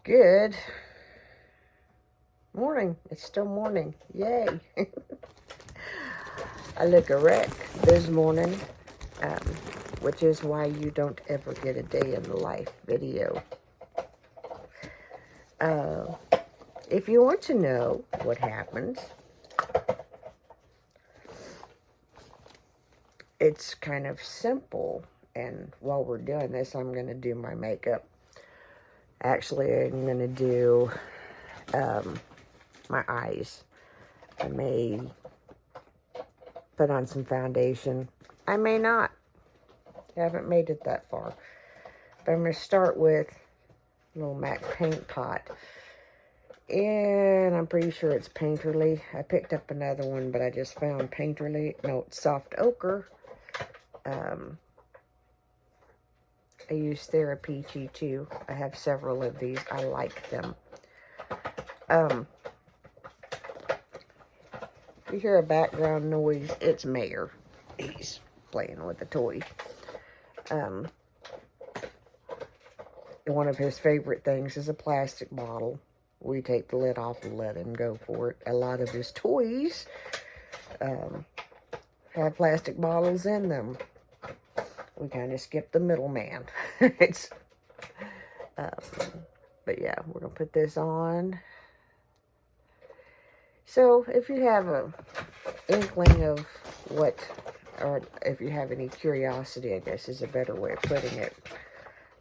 Good morning. It's still morning. Yay. I look a wreck this morning, which is why you don't ever get a day in the life video. If you want to know what happens, it's kind of simple. And while we're doing this, I'm going to do my makeup. Actually, I'm going to do my eyes. I may put on some foundation. I may not. I haven't made it that far. But I'm going to start with a little MAC paint pot. And I'm pretty sure it's Painterly. I picked up another one, but I just found Painterly. No, it's Soft Ochre. I use Therapy T2. I have several of these. I like them. You hear a background noise, it's Mayor. He's playing with a toy. One of his favorite things is a plastic bottle. We take the lid off and let him go for it. A lot of his toys have plastic bottles in them. We kind of skip the middleman. But yeah, we're going to put this on. So if you have a inkling of what, or if you have any curiosity, I guess is a better way of putting it.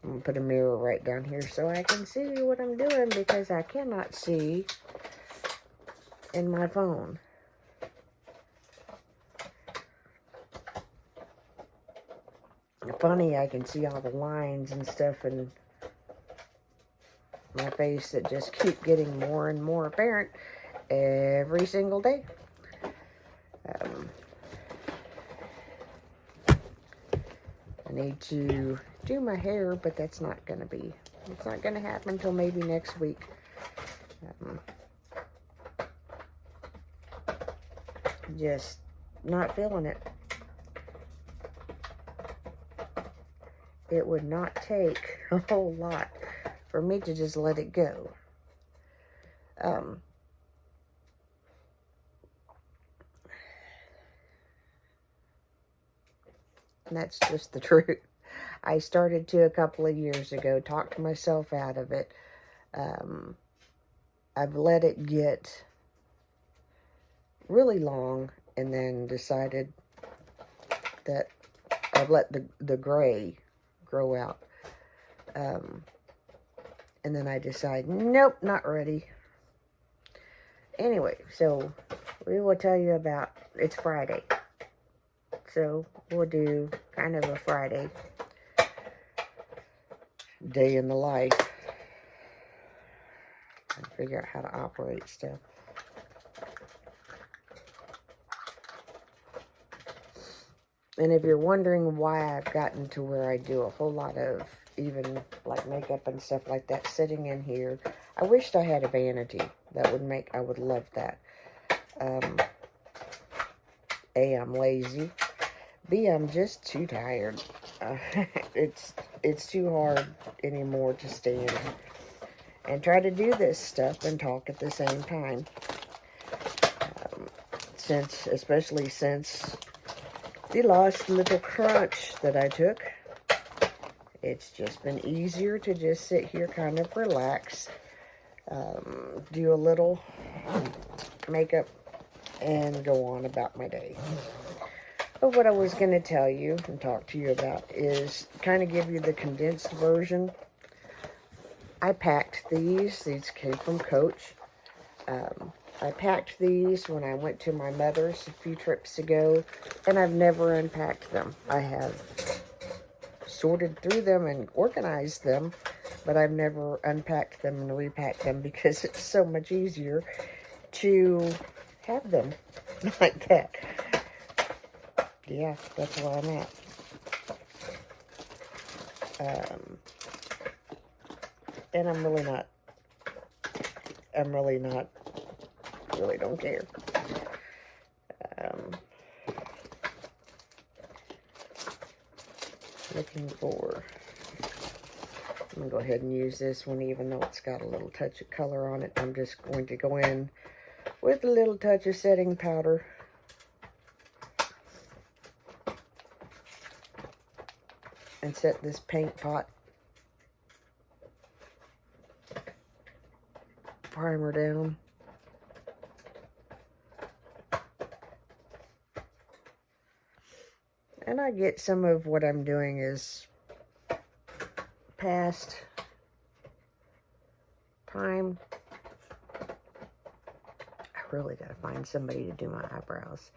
I'm going to put a mirror right down here so I can see what I'm doing, because I cannot see in my phone. Funny, I can see all the lines and stuff in my face that just keep getting more and more apparent every single day. I need to do my hair, but that's not going to be, it's not going to happen until maybe next week. Just not feeling it. It would not take a whole lot for me to just let it go. And that's just the truth. I started to a couple of years ago, talked myself out of it. I've let it get really long and then decided that I've let the gray grow out. And then I decide, nope, not ready. Anyway, so we will tell you about, it's Friday. So we'll do kind of a Friday day in the life. And figure out how to operate stuff. And if you're wondering why I've gotten to where I do a whole lot of even like makeup and stuff like that sitting in here, I wished I had a vanity. That would make, I would love that. A, I'm lazy. B, I'm just too tired. It's too hard anymore to stand and try to do this stuff and talk at the same time. Especially since the last little crunch that I took, it's just been easier to just sit here, kind of relax, do a little makeup, and go on about my day. But what I was going to tell you and talk to you about is kind of give you the condensed version. I packed these. These came from Coach. I packed these when I went to my mother's a few trips ago, and I've never unpacked them. I have sorted through them and organized them, but I've never unpacked them and repacked them because it's so much easier to have them like that. Yeah, that's where I'm at. And I'm really really don't care. Looking for I'm going to go ahead and use this one, even though it's got a little touch of color on it. I'm just going to go in with a little touch of setting powder. And set this paint pot primer down. And I get some of what I'm doing is past time. I really gotta find somebody to do my eyebrows.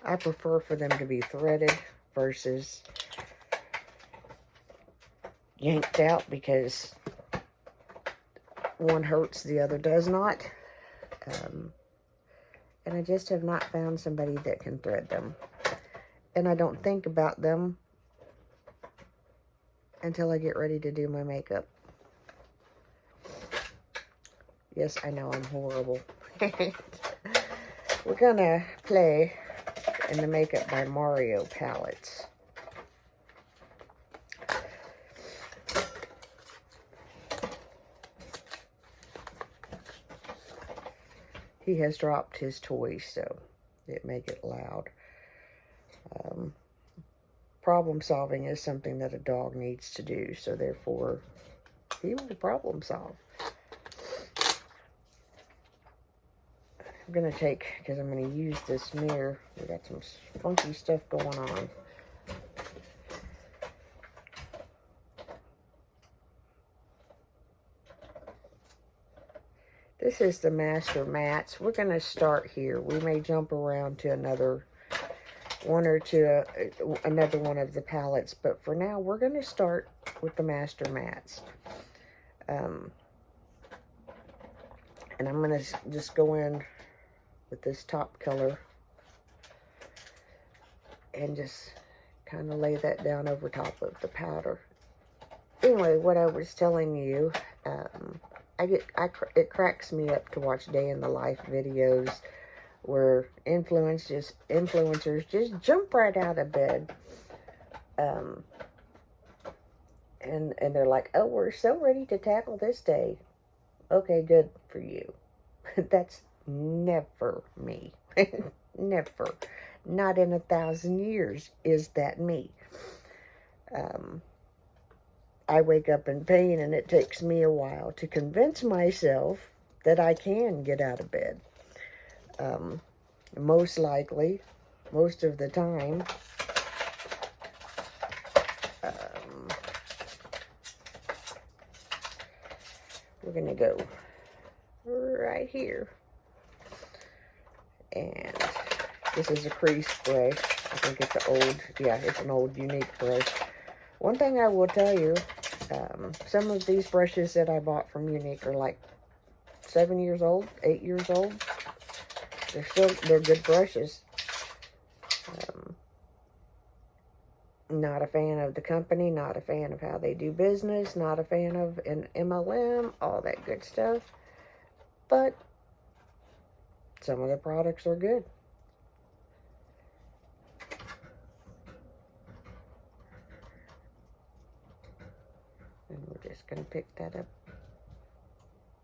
I prefer for them to be threaded versus yanked out, because one hurts, the other does not. And I just have not found somebody that can thread them. And I don't think about them until I get ready to do my makeup. Yes, I know I'm horrible. We're gonna play in the Makeup by Mario palettes. He has dropped his toys, so it may get loud. Problem solving is something that a dog needs to do, so therefore he will problem solve. I'm going to take, because I'm going to use this mirror. We got some funky stuff going on. This is the Master Mats. We're going to start here. We may jump around to another one or to another one of the palettes, but for now we're going to start with the Master Mats. And I'm going to just go in with this top color and just kind of lay that down over top of the powder. Anyway, what I was telling you, it cracks me up to watch day in the life videos where influencers just jump right out of bed, and they're like, oh, we're so ready to tackle this day. Okay, good for you. That's never me. Never. Not in 1,000 years is that me. I wake up in pain, and it takes me a while to convince myself that I can get out of bed. Most likely, most of the time, we're going to go right here. And this is a crease brush. I think it's an old Unique brush. One thing I will tell you, some of these brushes that I bought from Unique are like 7 years old, 8 years old. They're good brushes. Not a fan of the company, not a fan of how they do business, not a fan of an MLM, all that good stuff. But some of the products are good. And we're just going to pick that up.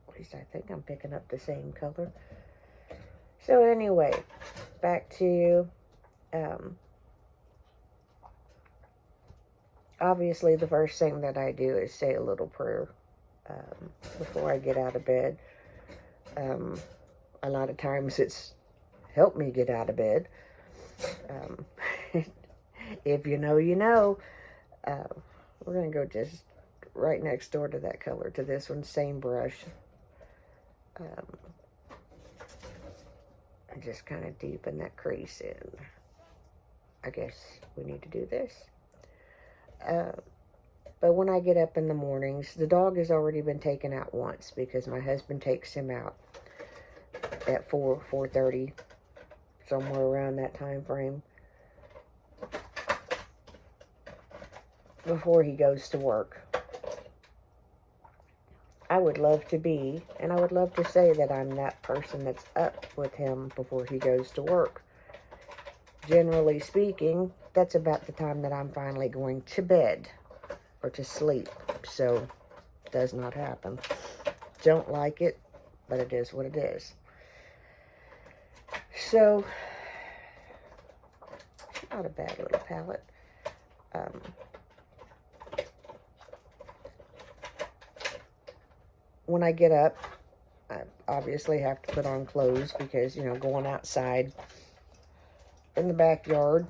At least I think I'm picking up the same color. So anyway, back to, obviously the first thing that I do is say a little prayer before I get out of bed. A lot of times it's helped me get out of bed. If you know, you know. We're going to go just right next door to that color, to this one, same brush. And just kind of deepen that crease in. I guess we need to do this. But when I get up in the mornings, the dog has already been taken out once because my husband takes him out at 4:30, somewhere around that time frame, before he goes to work. I would love to be, and I would love to say that I'm that person that's up with him before he goes to work. Generally speaking, that's about the time that I'm finally going to bed. or to sleep. So, does not happen. Don't like it, but it is what it is. So, not a bad little palette. When I get up, I obviously have to put on clothes because, you know, going outside in the backyard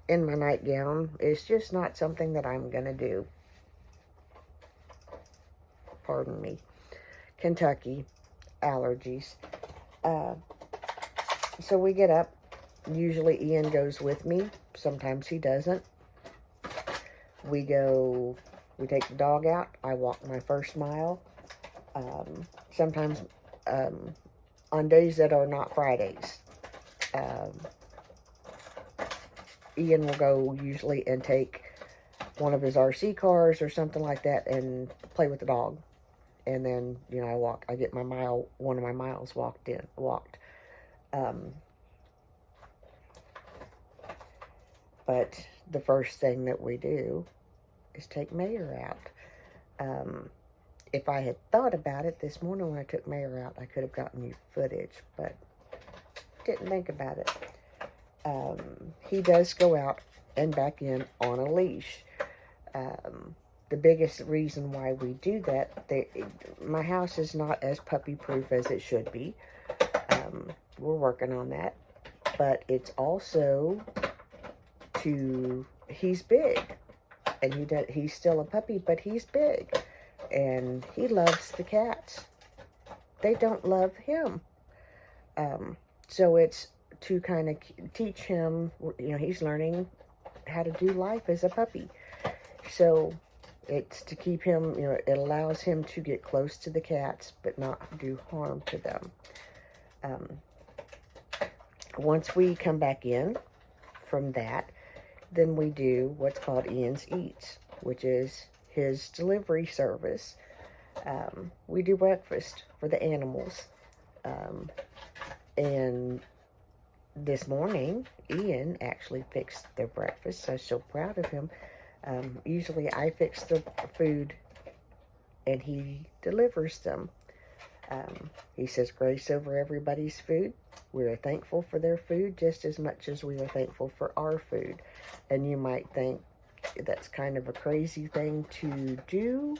in my nightgown is just not something that I'm going to do. Pardon me. Kentucky, allergies. So we get up. Usually Ian goes with me. Sometimes he doesn't. We take the dog out. I walk my first mile. Sometimes on days that are not Fridays, Ian will go usually and take one of his RC cars or something like that and play with the dog. And then, you know, I get one of my miles walked. But the first thing that we do is take Mayor out. If I had thought about it this morning when I took Mayor out, I could have gotten you footage, but didn't think about it. He does go out and back in on a leash. The biggest reason why we do that, my house is not as puppy-proof as it should be. We're working on that. But it's also he's big. And he's still a puppy, but he's big. And he loves the cats. They don't love him. So it's to kind of teach him, you know, he's learning how to do life as a puppy. So it's to keep him, you know, it allows him to get close to the cats, but not do harm to them. Once we come back in from that, then we do what's called Ian's Eats, which is his delivery service. We do breakfast for the animals. And this morning, Ian actually fixed their breakfast, so I was so proud of him. Usually I fix the food and he delivers them. He says grace over everybody's food. We are thankful for their food just as much as we are thankful for our food. And you might think that's kind of a crazy thing to do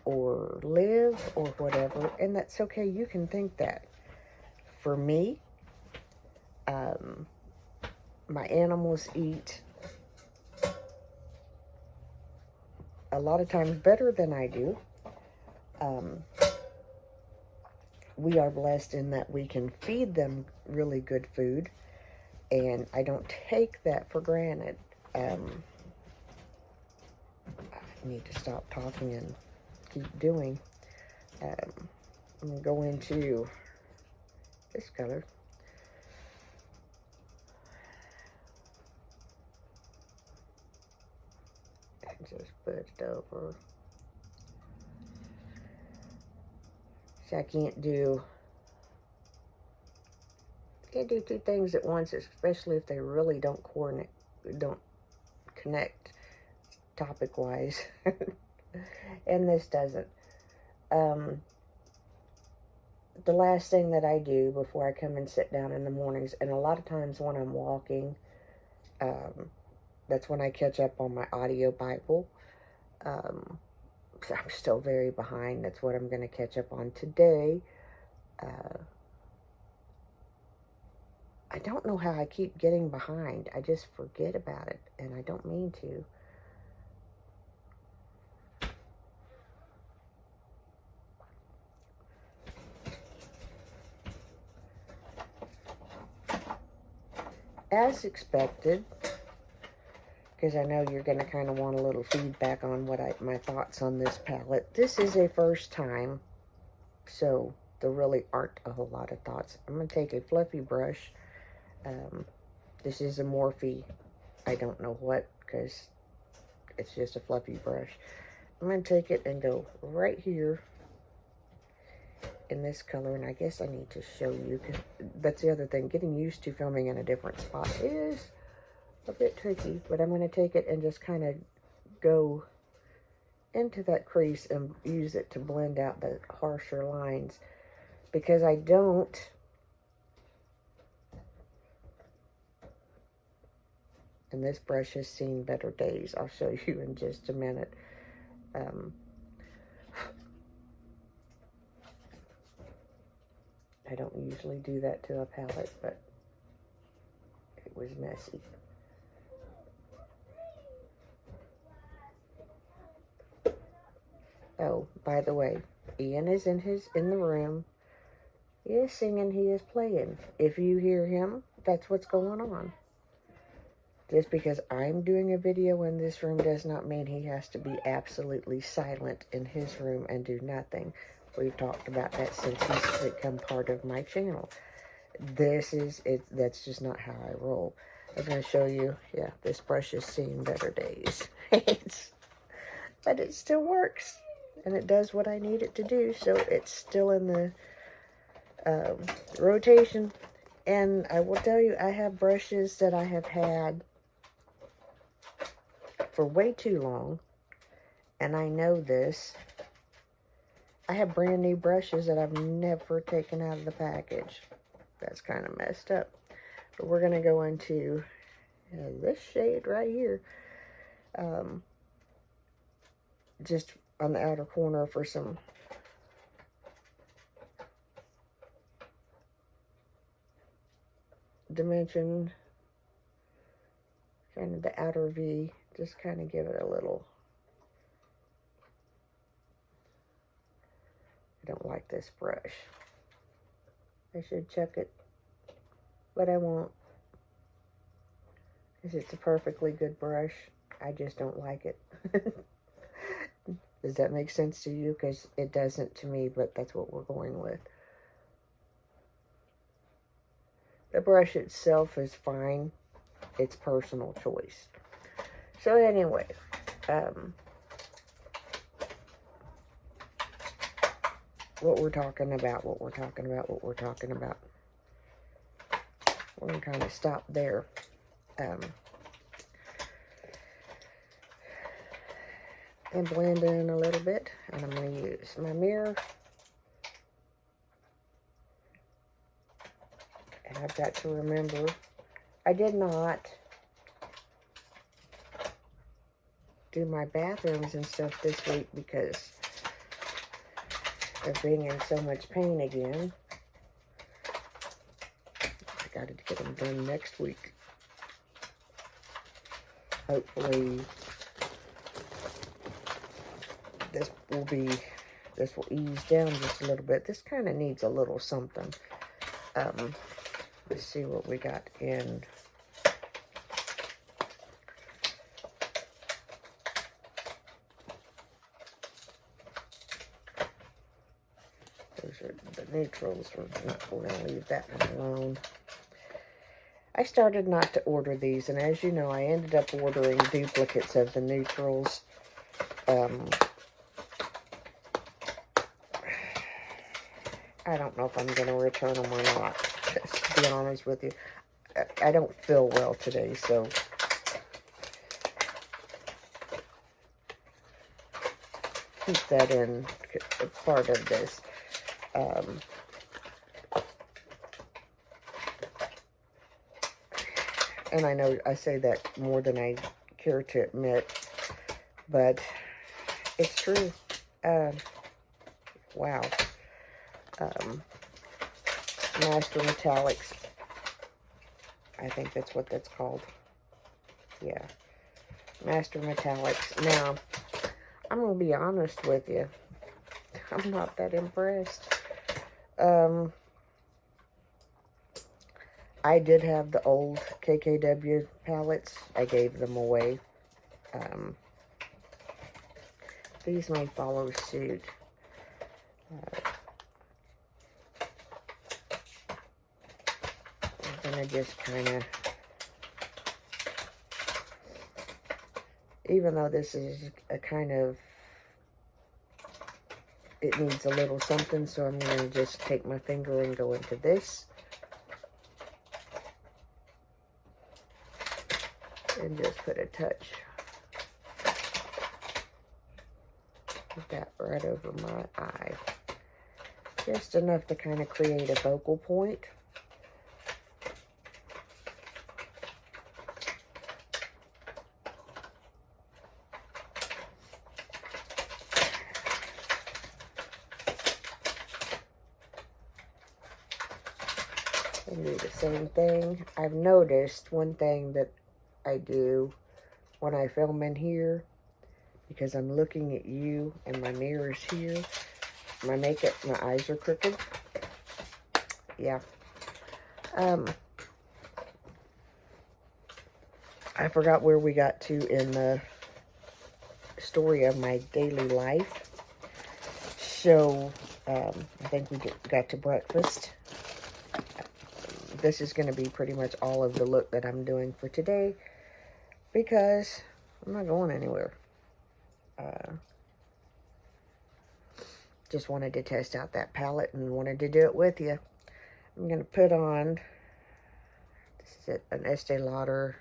or live or whatever, and that's okay. You can think that. For me, my animals eat a lot of times better than I do. We are blessed in that we can feed them really good food, and I don't take that for granted. I need to stop talking and keep doing. I'm going to go into this color. And just put it over. See, I can't do two things at once, especially if they really don't connect topic-wise. And this doesn't. The last thing that I do before I come and sit down in the mornings, and a lot of times when I'm walking, that's when I catch up on my audio Bible. I'm still very behind. That's what I'm going to catch up on today. I don't know how I keep getting behind. I just forget about it, and I don't mean to. As expected, because I know you're going to kind of want a little feedback on my thoughts on this palette. This is a first time, so there really aren't a whole lot of thoughts. I'm going to take a fluffy brush. This is a Morphe, I don't know what, because it's just a fluffy brush. I'm going to take it and go right here in this color, and I guess I need to show you, because that's the other thing. Getting used to filming in a different spot is a bit tricky, but I'm going to take it and just kind of go into that crease and use it to blend out the harsher lines, because I don't. And this brush has seen better days. I'll show you in just a minute. I don't usually do that to a palette, but it was messy. Oh, by the way, Ian is in the room. He is singing, he is playing. If you hear him, that's what's going on. Just because I'm doing a video in this room does not mean he has to be absolutely silent in his room and do nothing. We've talked about that since he's become part of my channel. This is it. That's just not how I roll. I was going to show you. Yeah, this brush has seen better days. But it still works. And it does what I need it to do. So it's still in the rotation. And I will tell you, I have brushes that I have had for way too long. And I know this. I have brand new brushes that I've never taken out of the package. That's kind of messed up. But we're going to go into this shade right here. Just on the outer corner for some dimension. Kind of the outer V. Just kind of give it a little. I don't like this brush. I should chuck it, but I won't. Because it's a perfectly good brush. I just don't like it. Does that make sense to you? Because it doesn't to me, but that's what we're going with. The brush itself is fine. It's personal choice. So anyway, what we're talking about. We're going to kind of stop there. And blend in a little bit. And I'm going to use my mirror. And I've got to remember, I did not do my bathrooms and stuff this week because of being in so much pain again. I got to get them done next week. Hopefully this will ease down just a little bit. This kind of needs a little something. Let's see what we got in. Those are the neutrals. We're going to leave that one alone. I started not to order these, and as you know, I ended up ordering duplicates of the neutrals. I don't know if I'm going to return them or not, to be honest with you. I don't feel well today, so keep that in part of this. And I know I say that more than I care to admit, but it's true. Wow. Master Metallics. I think that's what that's called. Yeah. Master Metallics. Now, I'm going to be honest with you. I'm not that impressed. I did have the old KKW palettes. I gave them away. These may follow suit. I'm going to just kind of, even though this is a kind of, it needs a little something, so I'm going to just take my finger and go into this. And just put a touch. Put that right over my eye. Just enough to kind of create a focal point. And do the same thing. I've noticed one thing that I do when I film in here, because I'm looking at you and my mirror's here. My makeup, my eyes are crooked. Yeah. I forgot where we got to in the story of my daily life. So, I think we got to breakfast. This is going to be pretty much all of the look that I'm doing for today, because I'm not going anywhere. Just wanted to test out that palette and wanted to do it with you. I'm going to put on, this is it, an Estee Lauder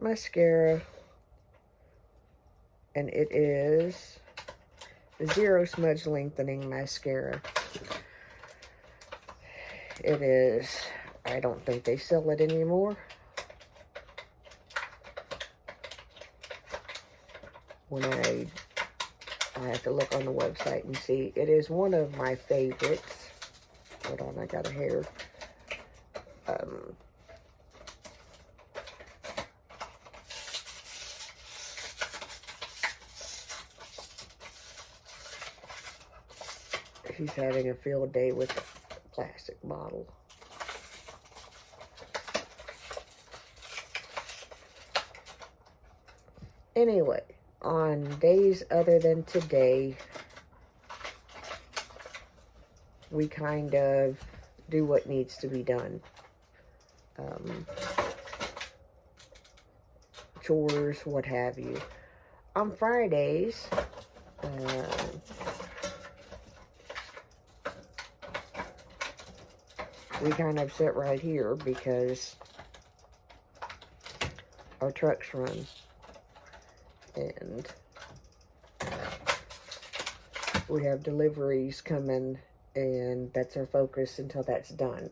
mascara, and it is the Zero Smudge Lengthening Mascara. It is, I don't think they sell it anymore. When I have to look on the website and see. It is one of my favorites. Hold on, I got a hair. He's having a field day with a plastic bottle. Anyway, on days other than today, we kind of do what needs to be done. Chores, what have you. On Fridays, we kind of sit right here because our trucks run. And we have deliveries coming, and that's our focus until that's done.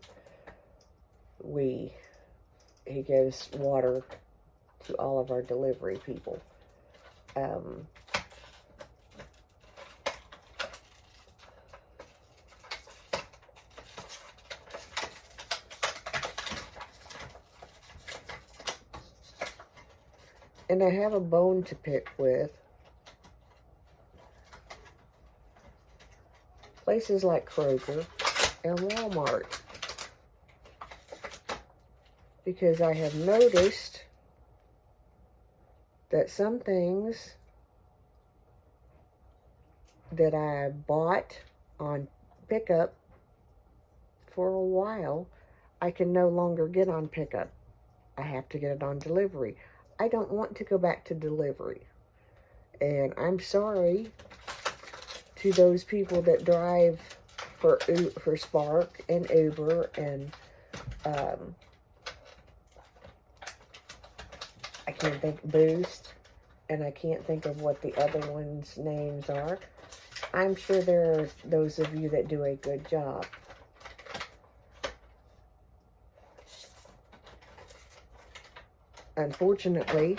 He gives water to all of our delivery people. And I have a bone to pick with places like Kroger and Walmart, because I have noticed that some things that I bought on pickup for a while, I can no longer get on pickup. I have to get it on delivery. I don't want to go back to delivery. And I'm sorry to those people that drive for Spark and Uber and I can't think Boost, and I can't think of what the other ones' names are. I'm sure there are those of you that do a good job. Unfortunately,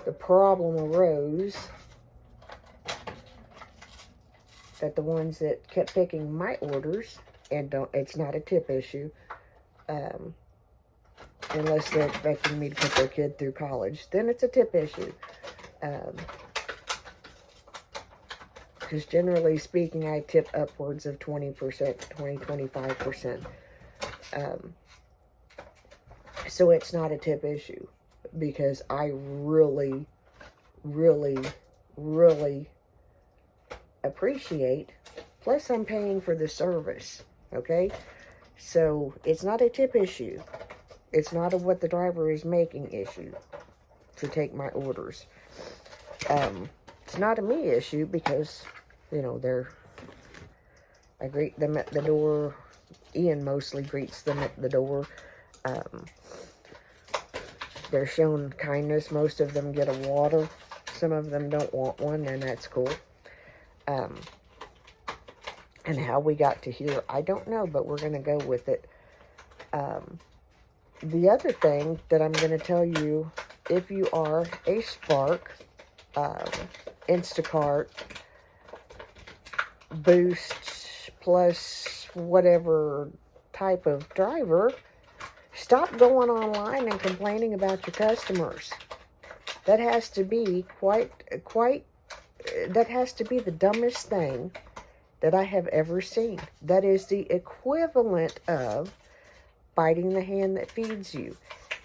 the problem arose that the ones that kept picking my orders, and it's not a tip issue, unless they're expecting me to put their kid through college, then it's a tip issue. Because generally speaking, I tip upwards of 20%, 25%. So it's not a tip issue, because I really, really, really appreciate, plus I'm paying for the service, okay? So it's not a tip issue. It's not a what the driver is making issue to take my orders. It's not a me issue, because, you know, I greet them at the door. Ian mostly greets them at the door. They're shown kindness. Most of them get a water. Some of them don't want one, and that's cool. And how we got to here, I don't know, but we're going to go with it. The other thing that I'm going to tell you, if you are a Spark, Instacart, Boost, plus whatever type of driver, stop going online and complaining about your customers. That has to be that has to be the dumbest thing that I have ever seen. That is the equivalent of biting the hand that feeds you.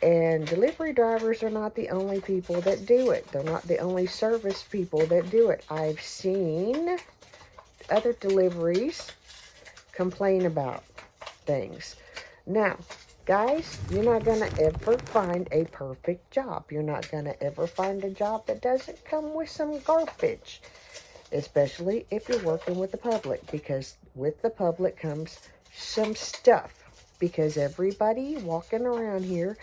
And delivery drivers are not the only people that do it. They're not the only service people that do it. I've seen other deliveries complain about things. Now, guys, you're not going to ever find a perfect job. You're not going to ever find a job that doesn't come with some garbage. Especially if you're working with the public, because with the public comes some stuff. Because everybody walking around here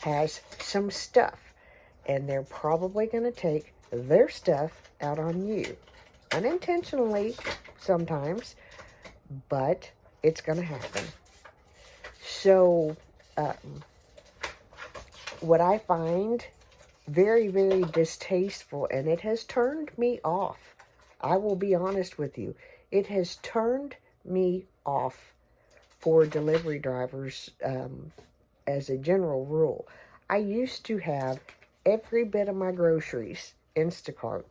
has some stuff. And they're probably going to take their stuff out on you. Unintentionally, sometimes. But it's going to happen. So, what I find very, very distasteful, and it has turned me off. I will be honest with you. It has turned me off for delivery drivers as a general rule. I used to have every bit of my groceries Instacart.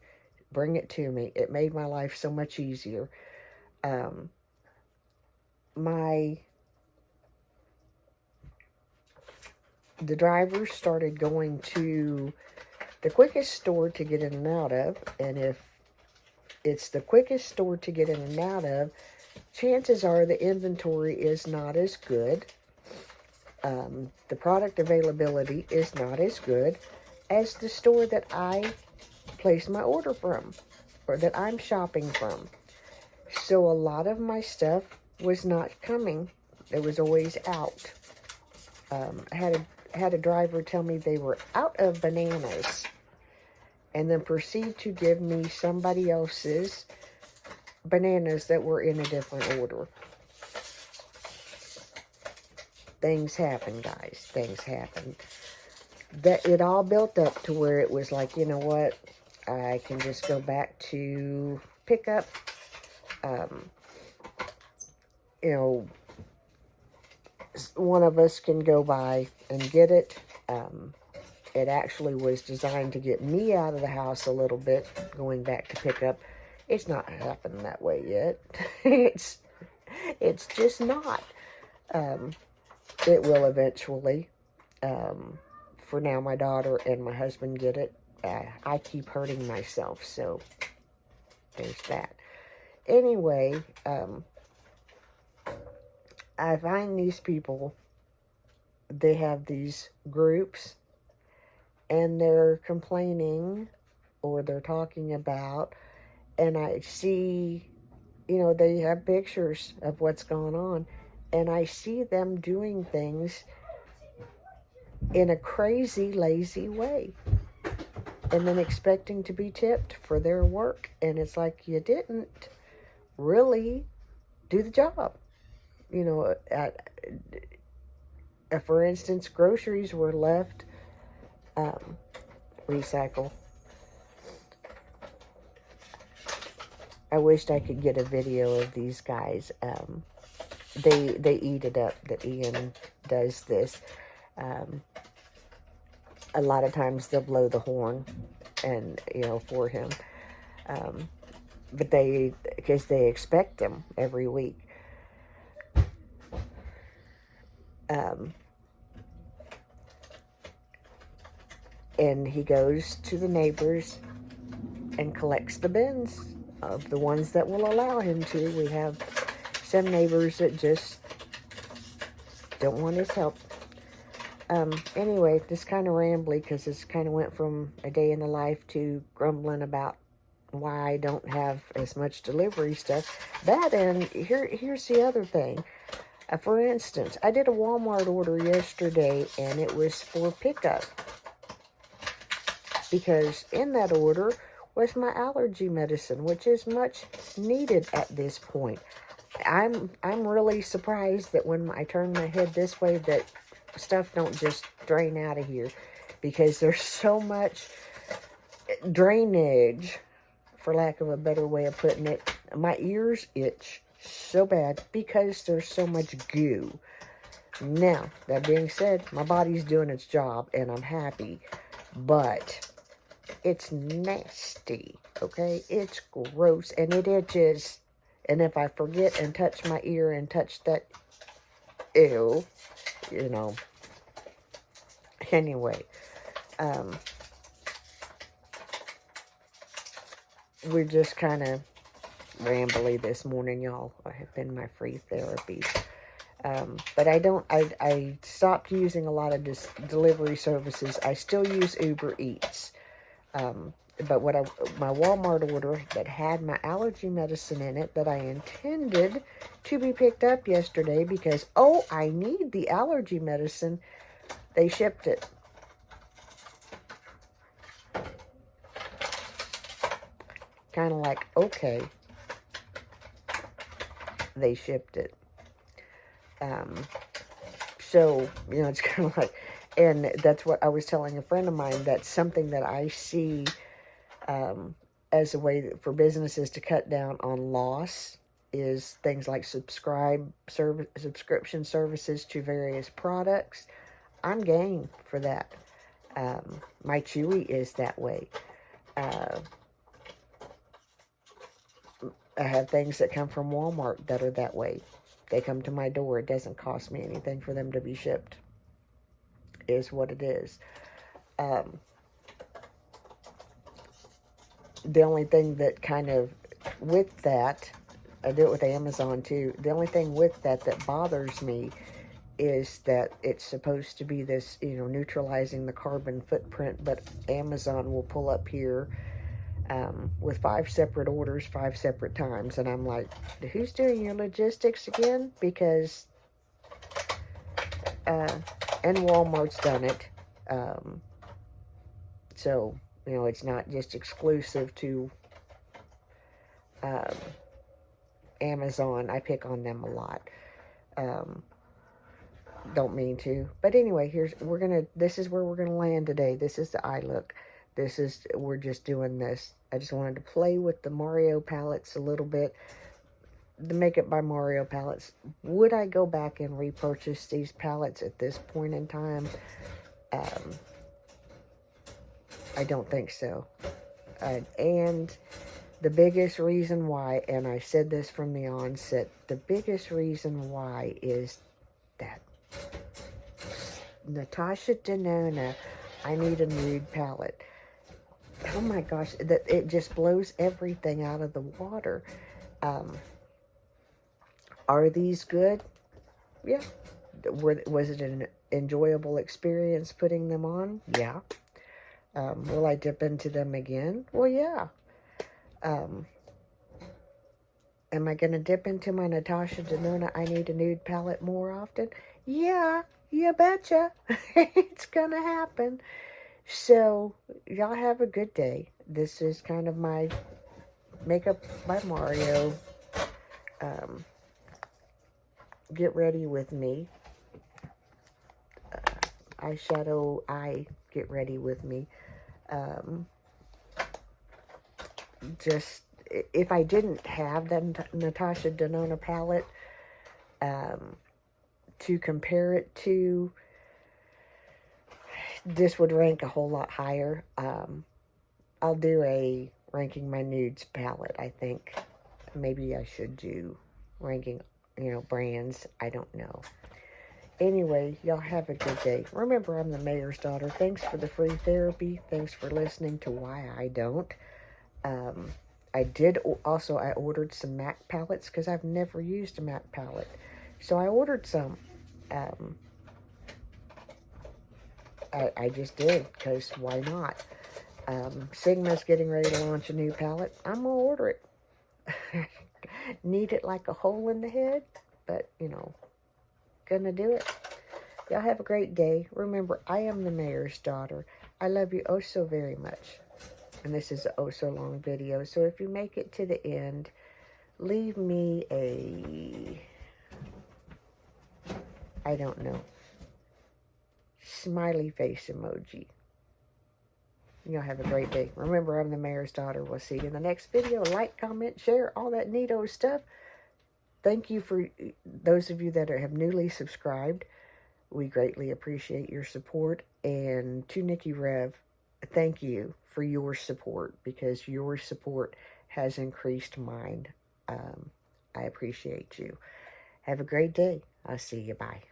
Bring it to me. It made my life so much easier. The drivers started going to the quickest store to get in and out of, and if it's the quickest store to get in and out of, chances are the inventory is not as good. The product availability is not as good as the store that I place my order from, or that I'm shopping from. So a lot of my stuff was not coming. It was always out. I had a driver tell me they were out of bananas, and then proceed to give me somebody else's bananas that were in a different order. Things happen, guys. Things happen. That it all built up to where it was like, you know what? I can just go back to pickup. You know, one of us can go by and get it. It actually was designed to get me out of the house a little bit, going back to pick up. It's not happening that way yet. It's just not. It will eventually. For now, my daughter and my husband get it. I keep hurting myself, so there's that. Anyway, I find these people, they have these groups, and they're complaining, or they're talking about, and I see, you know, they have pictures of what's going on, and I see them doing things in a crazy, lazy way, and then expecting to be tipped for their work, and it's like, you didn't really do the job. You know, for instance, groceries were left, recycle. I wished I could get a video of these guys. They eat it up, that Ian does this. A lot of times they'll blow the horn, and, you know, for him. But because they expect him every week. And he goes to the neighbors and collects the bins of the ones that will allow him to. We have some neighbors that just don't want his help. Anyway, this kind of rambly, because this kind of went from a day in the life to grumbling about why I don't have as much delivery stuff. That, and here's the other thing. For instance, I did a Walmart order yesterday, and it was for pickup. Because in that order was my allergy medicine, which is much needed at this point. I'm really surprised that when I turn my head this way that stuff don't just drain out of here, because there's so much drainage, for lack of a better way of putting it. My ears itch so bad because there's so much goo. Now, that being said, my body's doing its job and I'm happy, but it's nasty, okay? It's gross and it itches. And if I forget and touch my ear and touch that, ew, you know. Anyway, we're just kind of rambly this morning, y'all. I have been my free therapy. But I stopped using a lot of delivery services. I still use Uber Eats. But my Walmart order that had my allergy medicine in it that I intended to be picked up yesterday because, oh, I need the allergy medicine, they shipped it. Kind of like, okay, they shipped it. So, you know, it's kind of like, and that's what I was telling a friend of mine, that's something that I see as a way for businesses to cut down on loss, is things like subscription services to various products. I'm game for that. My Chewy is that way. I have things that come from Walmart that are that way. They come to my door. It doesn't cost me anything for them to be shipped. Is what it is. The only thing that kind of, with that, I do it with Amazon too. The only thing with that bothers me is that it's supposed to be this, you know, neutralizing the carbon footprint, but Amazon will pull up here with 5 separate orders 5 separate times, and I'm like, who's doing your logistics again? Because and Walmart's done it, so you know, it's not just exclusive to Amazon. I pick on them a lot. Don't mean to, but anyway, this is where we're gonna land today. This is the eye look. We're just doing this. I just wanted to play with the Mario palettes a little bit. The Makeup by Mario palettes. Would I go back and repurchase these palettes at this point in time? I don't think so. And the biggest reason why, and I said this from the onset, the biggest reason why is that Natasha Denona, I need a nude palette. Oh my gosh, that it just blows everything out of the water. Are these good? Yeah. Was it an enjoyable experience putting them on? Yeah. Will I dip into them again? Well, yeah. Am I going to dip into my Natasha Denona I Need a Nude palette more often? Yeah, you betcha. It's going to happen. So, y'all have a good day. This is kind of my Makeup by Mario. Get ready with me. Eyeshadow eye, get ready with me. Just, if I didn't have that Natasha Denona palette to compare it to, this would rank a whole lot higher. I'll do a ranking my nudes palette, I think. Maybe I should do ranking, you know, brands. I don't know. Anyway, y'all have a good day. Remember, I'm the mayor's daughter. Thanks for the free therapy. Thanks for listening to Why I Don't. I ordered some MAC palettes because I've never used a MAC palette. So I ordered some. I just did, because why not? Sigma's getting ready to launch a new palette. I'm going to order it. Need it like a hole in the head, but, you know, gonna do it. Y'all have a great day. Remember, I am the mayor's daughter. I love you oh so very much. And this is an oh so long video. So if you make it to the end, leave me a, I don't know, smiley face emoji. You'll have a great day. Remember, I'm the mayor's daughter. We'll see you in the next video. Like, comment, share, all that neato stuff. Thank you for those of you that have newly subscribed. We greatly appreciate your support. And to Nikki Rev, thank you for your support, because your support has increased mine. I appreciate you. Have a great day. I'll see you. Bye.